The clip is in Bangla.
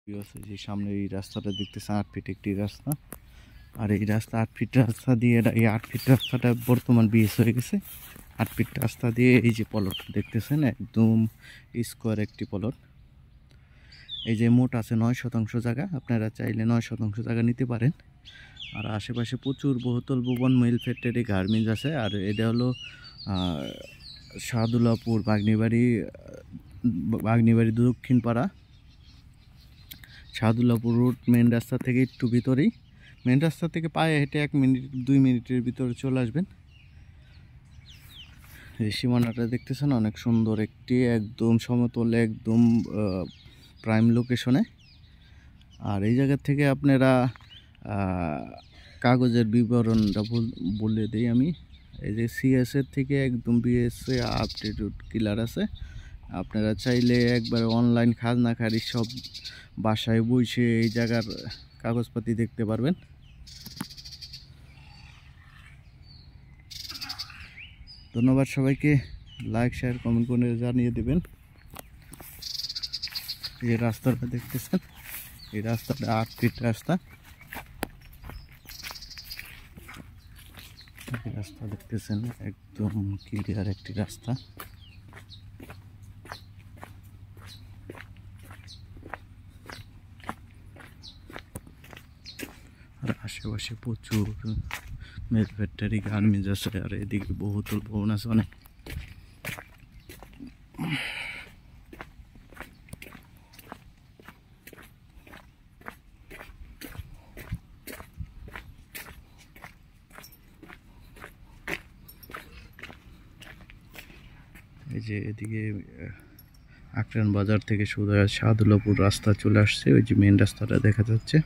যে সামনে এই রাস্তাটা দেখতেছেন 8 ফিট একটি রাস্তা। আর এই রাস্তা 8 ফিট রাস্তা দিয়ে এই 8 ফিট রাস্তাটা বর্তমান বিএস হয়ে গেছে। 8 ফিট রাস্তা দিয়ে এই যে পলট দেখতেছেন একদম স্কোয়ার একটি পলট। এই যে মোট আছে 9% জায়গা, আপনারা চাইলে 9% জায়গা নিতে পারেন। আর আশেপাশে প্রচুর বহুতল ভবন, মিল ফ্যাক্টরি, গার্মেন্টস আছে। আর এটা হলো শাহদুল্লাপুর বাগনিবাড়ি দক্ষিণপাড়া শাহদুল্লাপুর রোড মেন রাস্তা থেকে একটু ভিতরেই, মেন রাস্তা থেকে পায়ে হেঁটে 1-2 মিনিটের ভিতরে চলে আসবেন। এই সীমানাটা দেখতেছেন অনেক সুন্দর একটি, একদম সমতল, একদম প্রাইম লোকেশনে। আর এই জায়গা থেকে আপনারা কাগজের বিবরণটা বলে দিই আমি। এই যে সিএসএর থেকে একদম বিএসএ আপডেটেড ক্লিয়ার আছে। আপনারা চাইলে একবার অনলাইন খাজনা খারিজ সব বাসায় বসে এই জায়গার কাগজপাতি দেখতে পারবেন। ধন্যবাদ সবাইকে, লাইক শেয়ার কমেন্ট করে জানিয়ে দেবেন। এই রাস্তাটা দেখতেছেন, এই রাস্তাটা 8 ফিট রাস্তা। এই রাস্তা দেখতেছেন একদম ক্লিয়ার একটি রাস্তা। আর আশেপাশে প্রচুর মিল ফ্যাক্টরি, গার্মেন্টস আছে। আর এদিকে বহুতল ভবন আছে অনেক। এই যে এদিকে আকরান বাজার থেকে সোজা শাহদুল্লাপুর রাস্তা চলে আসছে, ওই যে মেন রাস্তাটা দেখা যাচ্ছে।